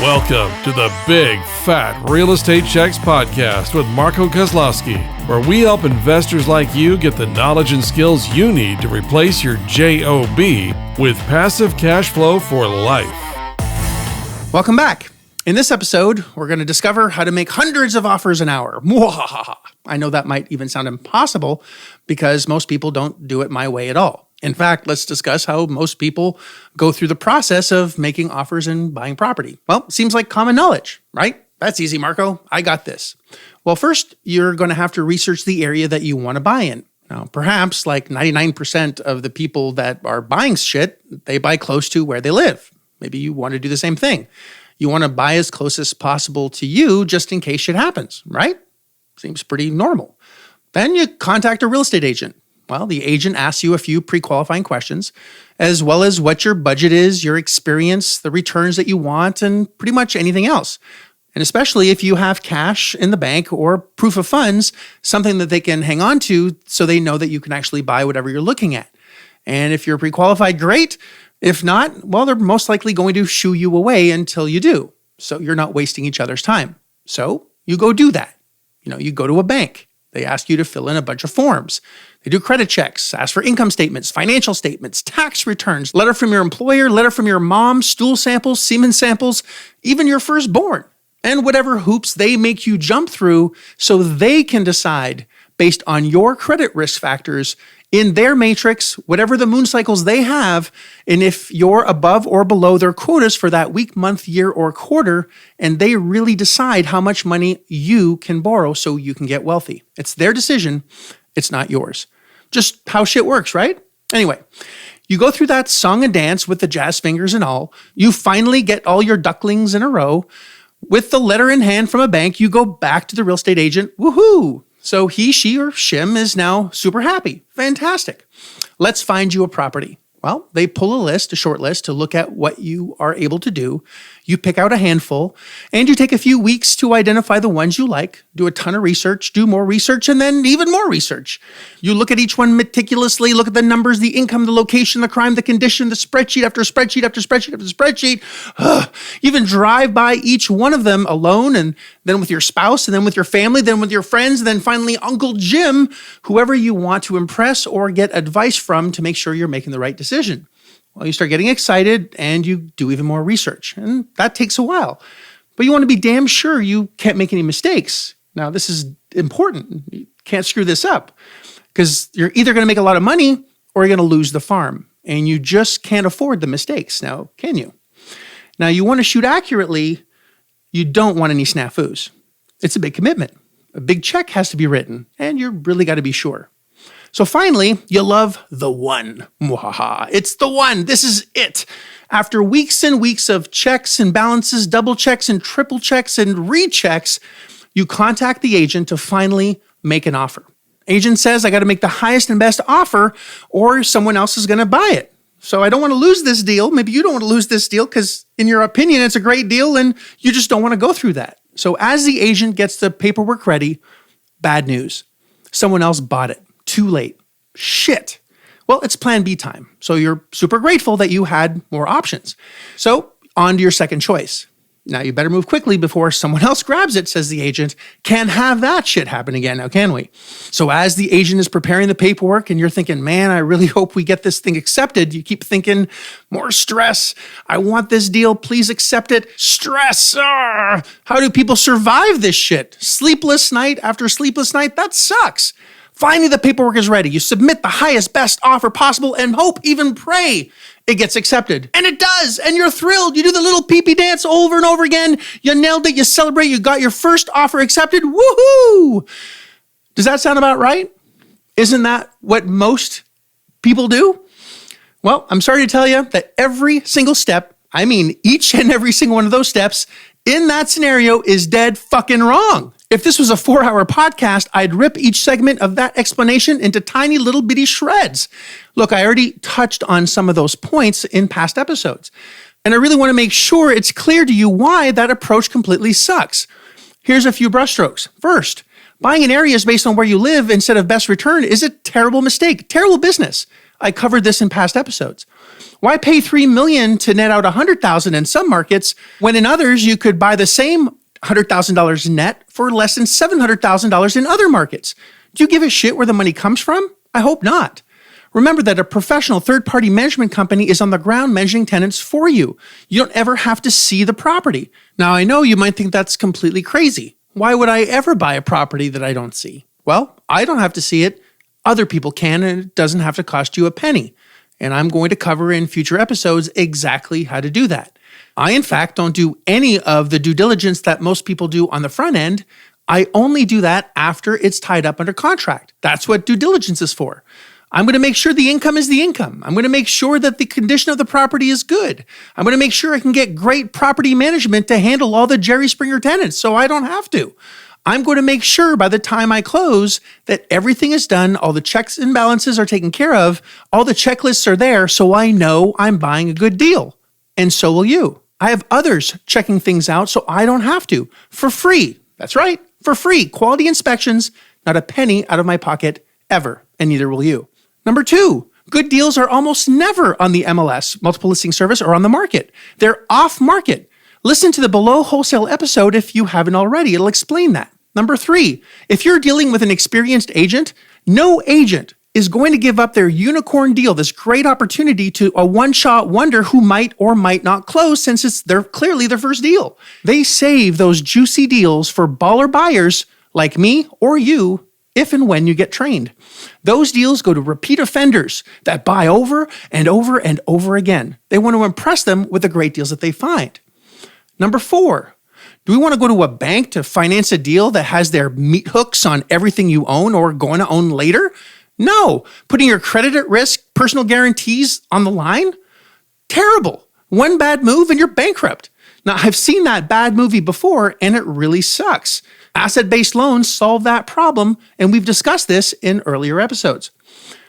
Welcome to the Big Fat Real Estate Checks podcast with Marco Kozlowski, where we help investors like you get the knowledge and skills you need to replace your JOB with passive cash flow for life. Welcome back. In this episode, we're going to discover how to make hundreds of offers an hour. I know that might even sound impossible because most people don't do it my way at all. In fact, let's discuss how most people go through the process of making offers and buying property. Well, seems like common knowledge, right? That's easy, Marco. I got this. Well, first, you're going to have to research the area that you want to buy in. Now, perhaps like 99% of the people that are buying shit, they buy close to where they live. Maybe you want to do the same thing. You want to buy as close as possible to you just in case shit happens, right? Seems pretty normal. Then you contact a real estate agent. Well, the agent asks you a few pre-qualifying questions, as well as what your budget is, your experience, the returns that you want, and pretty much anything else. And especially if you have cash in the bank or proof of funds, something that they can hang on to so they know that you can actually buy whatever you're looking at. And if you're pre-qualified, great. If not, well, they're most likely going to shoo you away until you do. So you're not wasting each other's time. So you go do that. You go to a bank. They ask you to fill in a bunch of forms. They do credit checks, ask for income statements, financial statements, tax returns, letter from your employer, letter from your mom, stool samples, semen samples, even your firstborn, and whatever hoops they make you jump through so they can decide based on your credit risk factors in their matrix, whatever the moon cycles they have, and if you're above or below their quotas for that week, month, year, or quarter, and they really decide how much money you can borrow so you can get wealthy. It's their decision. It's not yours. Just how shit works, right? Anyway, you go through that song and dance with the jazz fingers and all. You finally get all your ducklings in a row. With the letter in hand from a bank, you go back to the real estate agent. Woohoo! So he, she, or shim is now super happy. Fantastic. Let's find you a property. Well, they pull a short list to look at what you are able to do. You pick out a handful, and you take a few weeks to identify the ones you like, do a ton of research, do more research, and then even more research. You look at each one meticulously, look at the numbers, the income, the location, the crime, the condition, the spreadsheet after spreadsheet after spreadsheet after spreadsheet. You even drive by each one of them alone, and then with your spouse, and then with your family, then with your friends, and then finally Uncle Jim, whoever you want to impress or get advice from to make sure you're making the right decision. Well, you start getting excited and you do even more research, and that takes a while. But you want to be damn sure you can't make any mistakes. Now, this is important. You can't screw this up because you're either going to make a lot of money or you're going to lose the farm, and you just can't afford the mistakes. Now, can you? Now, you want to shoot accurately. You don't want any snafus. It's a big commitment. A big check has to be written, and you really got to be sure. So finally, you love the one. It's the one. This is it. After weeks and weeks of checks and balances, double checks and triple checks and rechecks, you contact the agent to finally make an offer. Agent says, I got to make the highest and best offer or someone else is going to buy it. So I don't want to lose this deal. Maybe you don't want to lose this deal because in your opinion, it's a great deal and you just don't want to go through that. So as the agent gets the paperwork ready, bad news. Someone else bought it. Too late. Shit. Well, it's plan B time. So you're super grateful that you had more options. So on to your second choice. Now you better move quickly before someone else grabs it, says the agent. Can't have that shit happen again now, can we? So as the agent is preparing the paperwork and you're thinking, man, I really hope we get this thing accepted. You keep thinking, more stress. I want this deal. Please accept it. Stress. How do people survive this shit? Sleepless night after sleepless night? That sucks. Finally, the paperwork is ready. You submit the highest, best offer possible and hope, even pray, it gets accepted. And it does. And you're thrilled. You do the little pee-pee dance over and over again. You nailed it. You celebrate. You got your first offer accepted. Woohoo! Does that sound about right? Isn't that what most people do? Well, I'm sorry to tell you that every single step, I mean each and every single one of those steps in that scenario is dead fucking wrong. If this was a 4-hour podcast, I'd rip each segment of that explanation into tiny little bitty shreds. Look, I already touched on some of those points in past episodes, and I really want to make sure it's clear to you why that approach completely sucks. Here's a few brushstrokes. First, buying in areas based on where you live instead of best return is a terrible mistake, terrible business. I covered this in past episodes. Why pay $3 million to net out $100,000 in some markets when in others you could buy the same $100,000 net for less than $700,000 in other markets? Do you give a shit where the money comes from? I hope not. Remember that a professional third-party management company is on the ground managing tenants for you. You don't ever have to see the property. Now, I know you might think that's completely crazy. Why would I ever buy a property that I don't see? Well, I don't have to see it. Other people can, and it doesn't have to cost you a penny. And I'm going to cover in future episodes exactly how to do that. I, in fact, don't do any of the due diligence that most people do on the front end. I only do that after it's tied up under contract. That's what due diligence is for. I'm going to make sure the income is the income. I'm going to make sure that the condition of the property is good. I'm going to make sure I can get great property management to handle all the Jerry Springer tenants so I don't have to. I'm going to make sure by the time I close that everything is done, all the checks and balances are taken care of, all the checklists are there so I know I'm buying a good deal. And so will you. I have others checking things out so I don't have to. For free. That's right. For free. Quality inspections, not a penny out of my pocket ever. And neither will you. Number 2, good deals are almost never on the MLS, multiple listing service, or on the market. They're off market. Listen to the below wholesale episode if you haven't already. It'll explain that. Number 3, if you're dealing with an experienced agent, no agent is going to give up their unicorn deal, this great opportunity, to a one-shot wonder who might or might not close since it's clearly their first deal. They save those juicy deals for baller buyers like me or you if and when you get trained. Those deals go to repeat offenders that buy over and over and over again. They want to impress them with the great deals that they find. Number 4, do we want to go to a bank to finance a deal that has their meat hooks on everything you own or going to own later? No. Putting your credit at risk, personal guarantees on the line? Terrible. One bad move and you're bankrupt. Now, I've seen that bad movie before and it really sucks. Asset-based loans solve that problem, and we've discussed this in earlier episodes.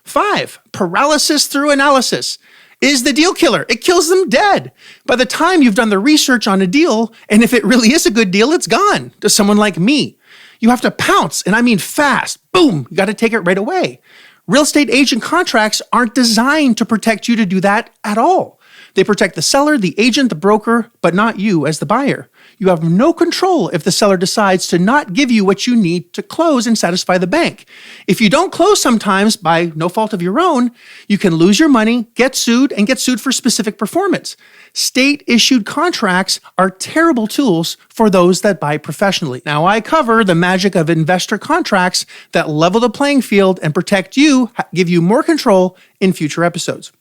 5, paralysis through analysis is the deal killer. It kills them dead. By the time you've done the research on a deal, and if it really is a good deal, it's gone to someone like me. You have to pounce, and I mean fast. Boom, you got to take it right away. Real estate agent contracts aren't designed to protect you to do that at all. They protect the seller, the agent, the broker, but not you as the buyer. You have no control if the seller decides to not give you what you need to close and satisfy the bank. If you don't close sometimes by no fault of your own, you can lose your money, get sued for specific performance. State-issued contracts are terrible tools for those that buy professionally. Now, I cover the magic of investor contracts that level the playing field and protect you, give you more control in future episodes.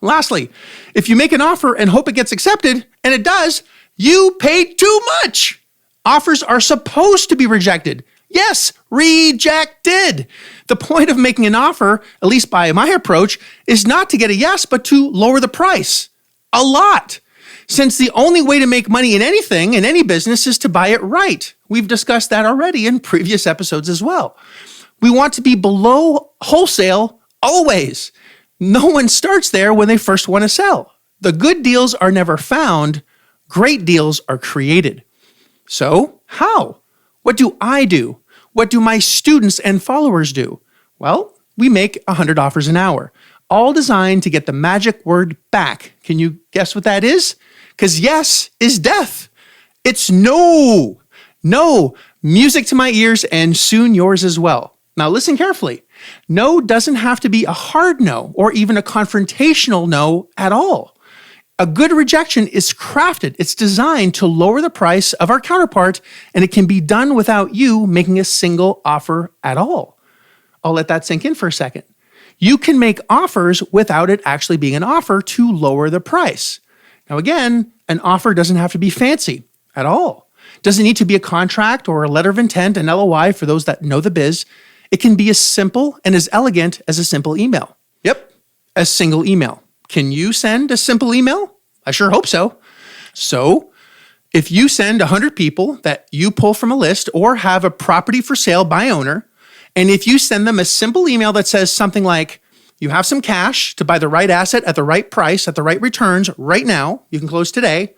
Lastly, if you make an offer and hope it gets accepted, and it does, you paid too much. Offers are supposed to be rejected. Yes, rejected. The point of making an offer, at least by my approach, is not to get a yes, but to lower the price. A lot. Since the only way to make money in anything, in any business, is to buy it right. We've discussed that already in previous episodes as well. We want to be below wholesale always. No one starts there when they first want to sell. The good deals are never found. Great deals are created. So, how? What do I do? What do my students and followers do? Well, we make 100 offers an hour, all designed to get the magic word back. Can you guess what that is? Because yes is death. It's no. No. Music to my ears and soon yours as well. Now listen carefully. No doesn't have to be a hard no or even a confrontational no at all. A good rejection is crafted. It's designed to lower the price of our counterpart, and it can be done without you making a single offer at all. I'll let that sink in for a second. You can make offers without it actually being an offer to lower the price. Now again, an offer doesn't have to be fancy at all. Doesn't need to be a contract or a letter of intent, an LOI for those that know the biz. It can be as simple and as elegant as a simple email. Yep, a single email. Can you send a simple email? I sure hope so. So, if you send 100 people that you pull from a list or have a property for sale by owner, and if you send them a simple email that says something like, you have some cash to buy the right asset at the right price, at the right returns right now, you can close today,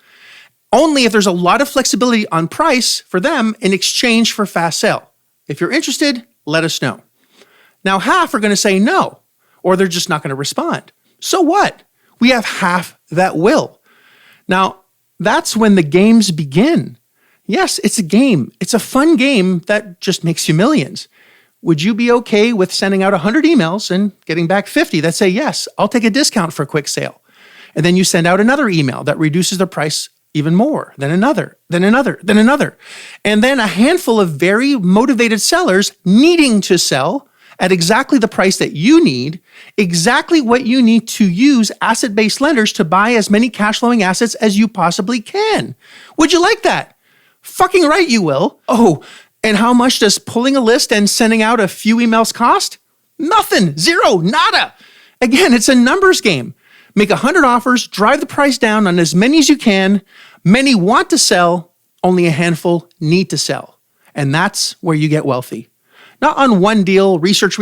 only if there's a lot of flexibility on price for them in exchange for fast sale. If you're interested, let us know. Now, half are going to say no, or they're just not going to respond. So what? We have half that will. Now, that's when the games begin. Yes, it's a game. It's a fun game that just makes you millions. Would you be okay with sending out 100 emails and getting back 50 that say, yes, I'll take a discount for a quick sale? And then you send out another email that reduces the price even more, then another, then another, then another. And then a handful of very motivated sellers needing to sell at exactly the price that you need, exactly what you need to use asset-based lenders to buy as many cash flowing assets as you possibly can. Would you like that? Fucking right you will. Oh, and how much does pulling a list and sending out a few emails cost? Nothing, zero, nada. Again, it's a numbers game. Make 100 offers, drive the price down on as many as you can. Many want to sell, only a handful need to sell. And that's where you get wealthy. Not on one deal, research,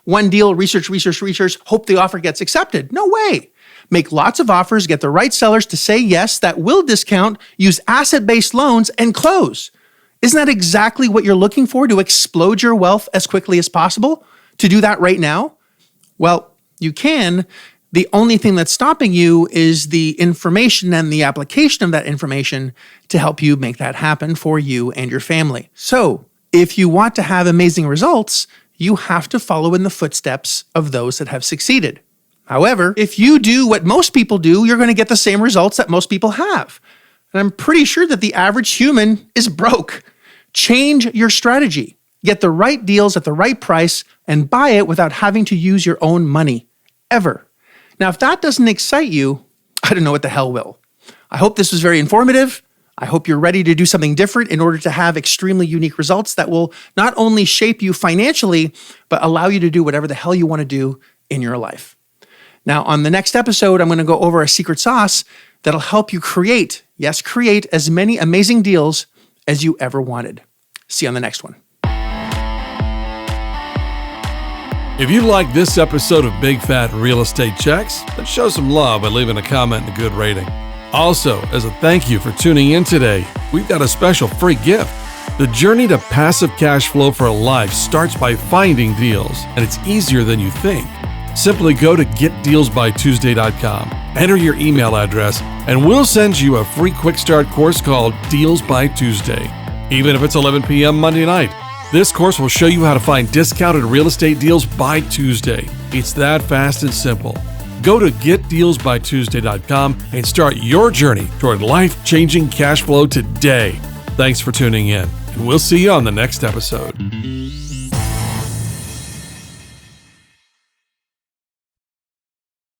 one deal, research, hope the offer gets accepted. No way. Make lots of offers, get the right sellers to say yes, that will discount, use asset-based loans, and close. Isn't that exactly what you're looking for, to explode your wealth as quickly as possible? To do that right now? Well, you can. The only thing that's stopping you is the information and the application of that information to help you make that happen for you and your family. So, if you want to have amazing results, you have to follow in the footsteps of those that have succeeded. However, if you do what most people do, you're going to get the same results that most people have. And I'm pretty sure that the average human is broke. Change your strategy. Get the right deals at the right price and buy it without having to use your own money, ever. Now, if that doesn't excite you, I don't know what the hell will. I hope this was very informative. I hope you're ready to do something different in order to have extremely unique results that will not only shape you financially, but allow you to do whatever the hell you want to do in your life. Now, on the next episode, I'm going to go over a secret sauce that'll help you create as many amazing deals as you ever wanted. See you on the next one. If you like this episode of Big Fat Real Estate Checks, then show some love by leaving a comment and a good rating. Also, as a thank you for tuning in today, we've got a special free gift. The journey to passive cash flow for life starts by finding deals, and it's easier than you think. Simply go to getdealsbytuesday.com, enter your email address, and we'll send you a free quick start course called Deals by Tuesday. Even if it's 11 p.m. Monday night, this course will show you how to find discounted real estate deals by Tuesday. It's that fast and simple. Go to getdealsbytuesday.com and start your journey toward life-changing cash flow today. Thanks for tuning in, and we'll see you on the next episode.